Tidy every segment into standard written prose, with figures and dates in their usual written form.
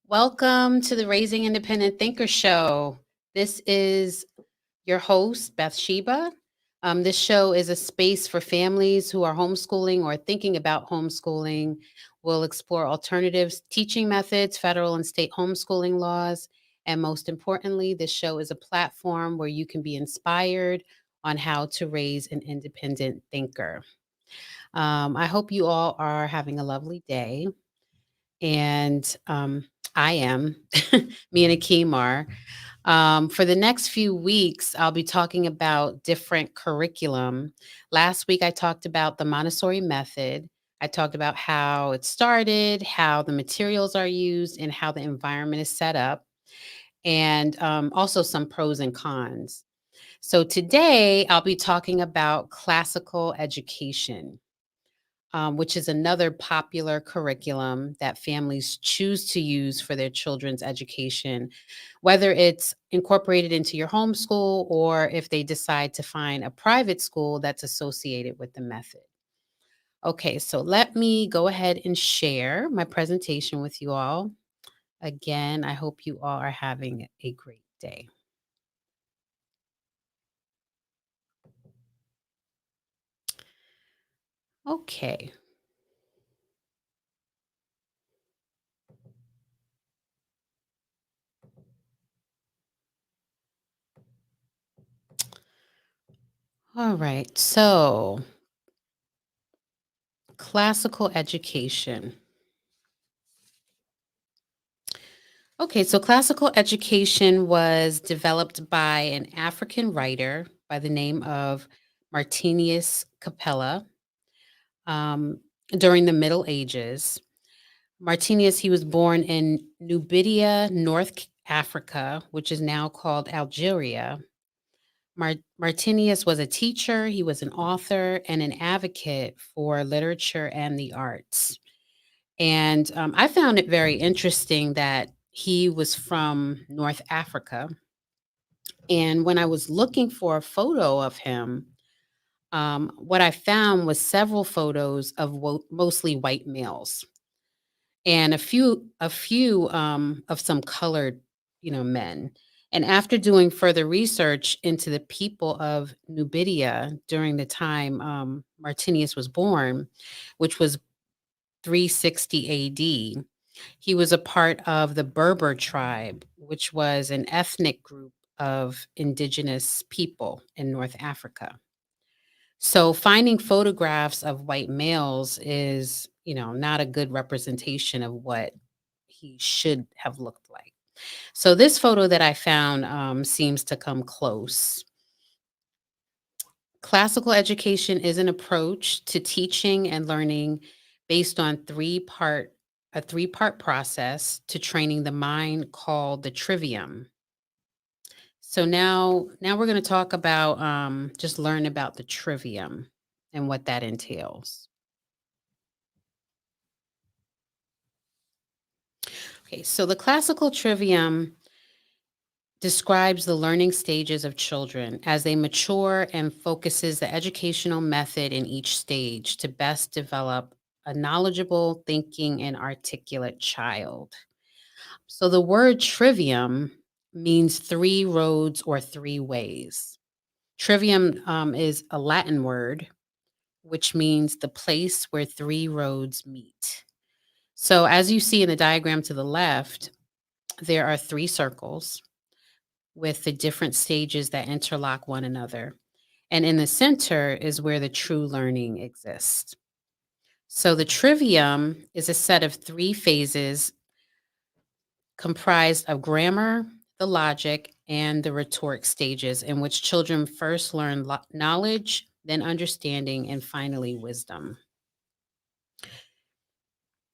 Welcome to the Raising Independent Thinker Show. This is your host, Bathsheba. This show is a space for families who are homeschooling or thinking about homeschooling. We'll explore alternatives, teaching methods, federal and state homeschooling laws, and most importantly, this show is a platform where you can be inspired on how to raise an independent thinker. I hope you all are having a lovely day. And I am, me and Akeem are. For the next few weeks, I'll be talking about different curriculum. Last week, I talked about the Montessori method. I talked about how it started, how the materials are used, and how the environment is set up, and also some pros and cons. So today, I'll be talking about classical education, which is another popular curriculum that families choose to use for their children's education, whether it's incorporated into your homeschool or if they decide to find a private school that's associated with the method. Okay, so let me go ahead and share my presentation with you all. Again, I hope you all are having a great day. Okay. All right. So, classical education. Okay, so classical education was developed by an African writer by the name of Martinius Capella um, during the Middle Ages. Martinius, he was born in Numidia, Africa, which is now called Algeria. Martinius was a teacher, he was an author, and an advocate for literature and the arts. And I found it very interesting that he was from North Africa. And when I was looking for a photo of him, what I found was several photos of mostly white males and a few of some colored, men. And after doing further research into the people of Numidia during the time Martinius was born, which was 360 AD, he was a part of the Berber tribe, which was an ethnic group of indigenous people in North Africa. So finding photographs of white males is, not a good representation of what he should have looked like. So this photo that I found seems to come close. Classical education is an approach to teaching and learning based on a three-part process to training the mind called the trivium. So now we're going to talk about just learn about the trivium and what that entails. Okay, so the classical trivium describes the learning stages of children as they mature and focuses the educational method in each stage to best develop a knowledgeable, thinking, and articulate child. So the word trivium means three roads or three ways. Trivium is a Latin word, which means the place where three roads meet. So as you see in the diagram to the left, there are three circles with the different stages that interlock one another. And in the center is where the true learning exists. So the trivium is a set of three phases comprised of grammar, the logic, and the rhetoric stages in which children first learn knowledge, then understanding, and finally wisdom.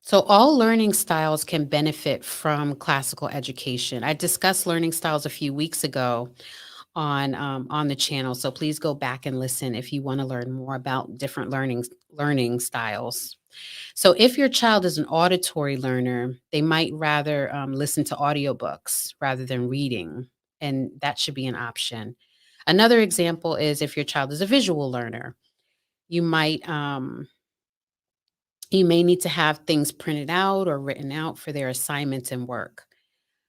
So, all learning styles can benefit from classical education. I discussed learning styles a few weeks ago on the channel. So please go back and listen if you want to learn more about different learning styles. So if your child is an auditory learner, they might rather listen to audiobooks rather than reading, and that should be an option. Another example is if your child is a visual learner, you might You may need to have things printed out or written out for their assignments and work.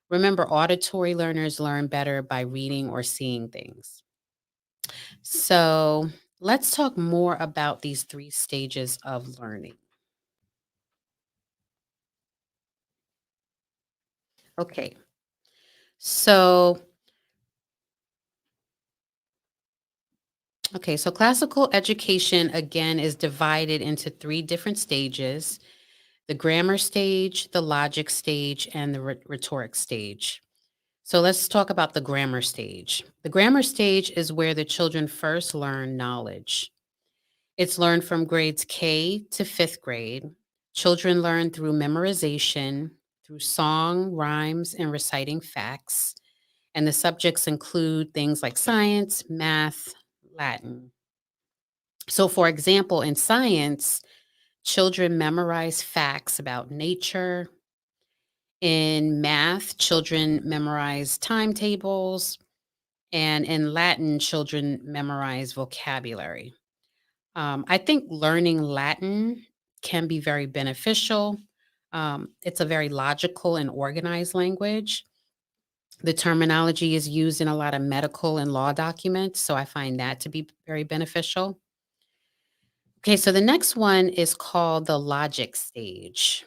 Remember, auditory learners learn better by reading or seeing things. So, let's talk more about these three stages of learning. Okay, so so classical education again is divided into three different stages: the grammar stage, the logic stage, and the rhetoric stage. So let's talk about the grammar stage. The grammar stage is where the children first learn knowledge. It's learned from grades K to fifth grade. Children learn through memorization, through song, rhymes, and reciting facts. And the subjects include things like science, math, Latin. So, for example, in science, children memorize facts about nature. In math, children memorize timetables. And in Latin, children memorize vocabulary. I think learning Latin can be very beneficial. It's a very logical and organized language. The terminology is used in a lot of medical and law documents, so I find that to be very beneficial. Okay, so the next one is called the logic stage,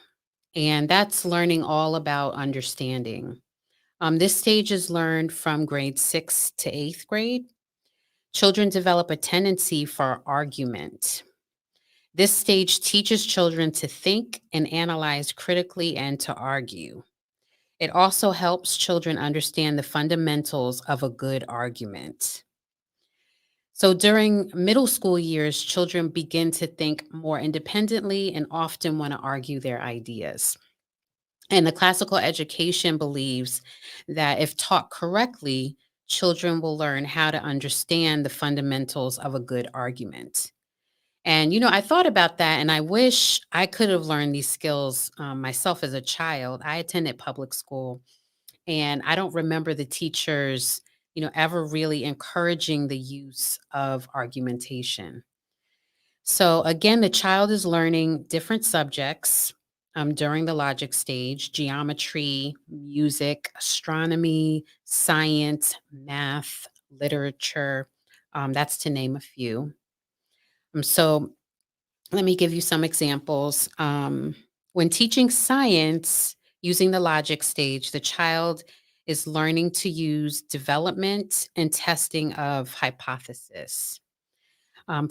and that's learning all about understanding. This stage is learned from grade 6 to 8th grade. Children develop a tendency for argument. This stage teaches children to think and analyze critically and to argue. It also helps children understand the fundamentals of a good argument. So during middle school years, children begin to think more independently and often want to argue their ideas. And the classical education believes that if taught correctly, children will learn how to understand the fundamentals of a good argument. And, I thought about that and I wish I could have learned these skills myself as a child. I attended public school and I don't remember the teachers, ever really encouraging the use of argumentation. So, again, the child is learning different subjects during the logic stage: geometry, music, astronomy, science, math, literature. That's to name a few. So, let me give you some examples. When teaching science using the logic stage, the child is learning to use development and testing of hypothesis.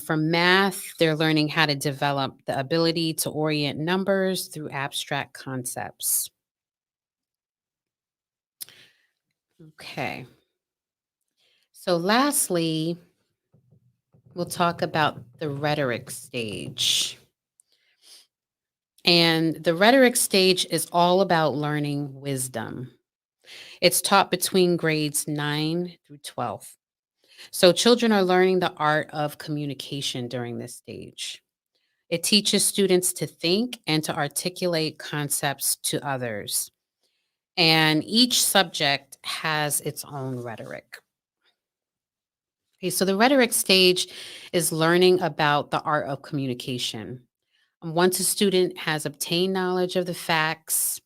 For math, they're learning how to develop the ability to orient numbers through abstract concepts. Okay. So, lastly, we'll talk about the rhetoric stage. And the rhetoric stage is all about learning wisdom. It's taught between grades 9 through 12. So children are learning the art of communication during this stage. It teaches students to think and to articulate concepts to others. And each subject has its own rhetoric. Okay, so the rhetoric stage is learning about the art of communication. Once a student has obtained knowledge of the facts,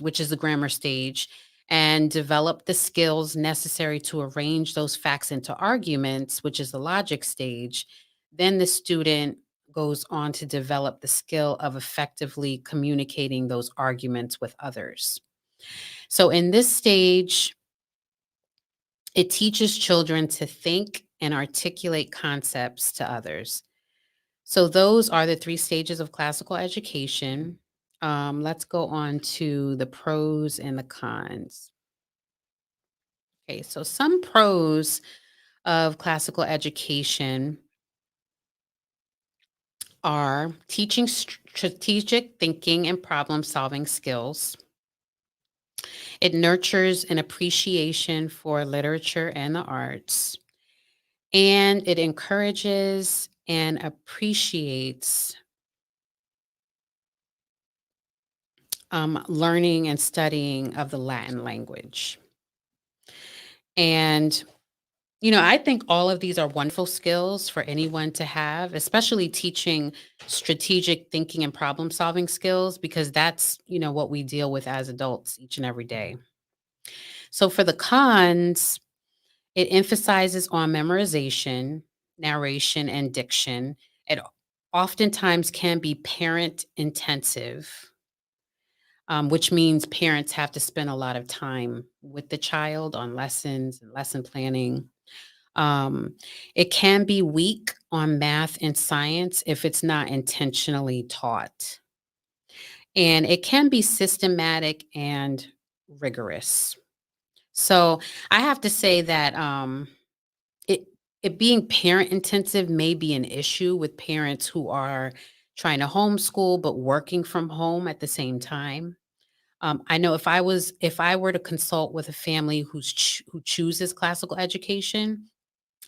which is the grammar stage, and develop the skills necessary to arrange those facts into arguments, which is the logic stage, then the student goes on to develop the skill of effectively communicating those arguments with others. So in this stage, it teaches children to think and articulate concepts to others. So those are the three stages of classical education. Let's go on to the pros and the cons. Okay, so some pros of classical education are teaching strategic thinking and problem solving skills. It nurtures an appreciation for literature and the arts, and it encourages and appreciates learning and studying of the Latin language. And I think all of these are wonderful skills for anyone to have, especially teaching strategic thinking and problem solving skills, because that's, what we deal with as adults each and every day. So for the cons, it emphasizes on memorization, narration, and diction. It oftentimes can be parent intensive, which means parents have to spend a lot of time with the child on lessons and lesson planning. Um, it can be weak on math and science if it's not intentionally taught. And it can be systematic and rigorous. So I have to say that it it being parent intensive may be an issue with parents who are trying to homeschool but working from home at the same time. I know if I were to consult with a family who chooses classical education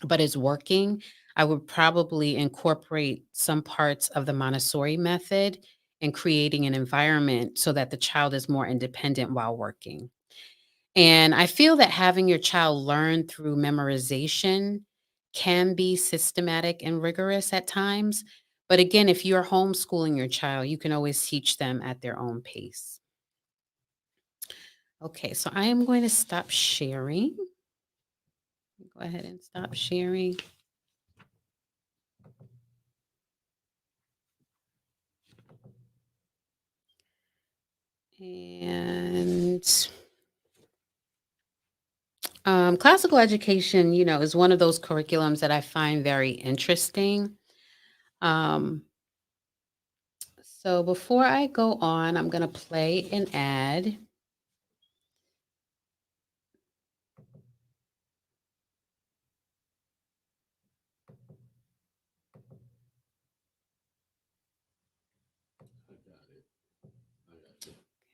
but is working, I would probably incorporate some parts of the Montessori method in creating an environment so that the child is more independent while working. And I feel that having your child learn through memorization can be systematic and rigorous at times. But again, if you're homeschooling your child, you can always teach them at their own pace. Okay, so I am going to stop sharing. Go ahead and stop sharing. And classical education, is one of those curriculums that I find very interesting. Um, so before I go on, I'm going to play an ad.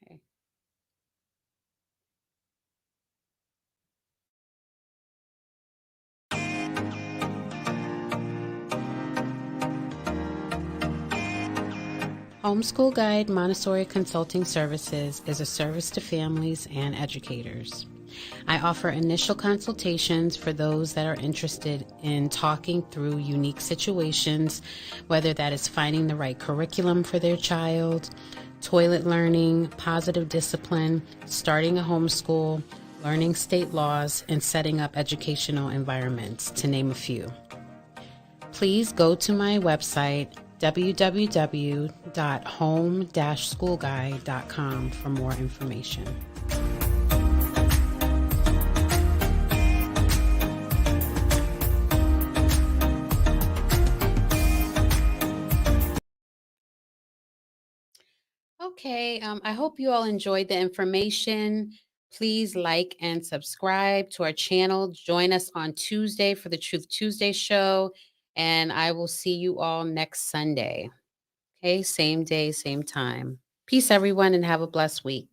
Okay. Homeschool Guide Montessori Consulting Services is a service to families and educators. I offer initial consultations for those that are interested in talking through unique situations, whether that is finding the right curriculum for their child, toilet learning, positive discipline, starting a homeschool, learning state laws, and setting up educational environments, to name a few. Please go to my website, www.home-schoolguide.com, for more information. Okay, I hope you all enjoyed the information. Please like and subscribe to our channel. Join us on Tuesday for the Truth Tuesday show, and I will see you all next Sunday. Okay, same day, same time. Peace, everyone, and have a blessed week.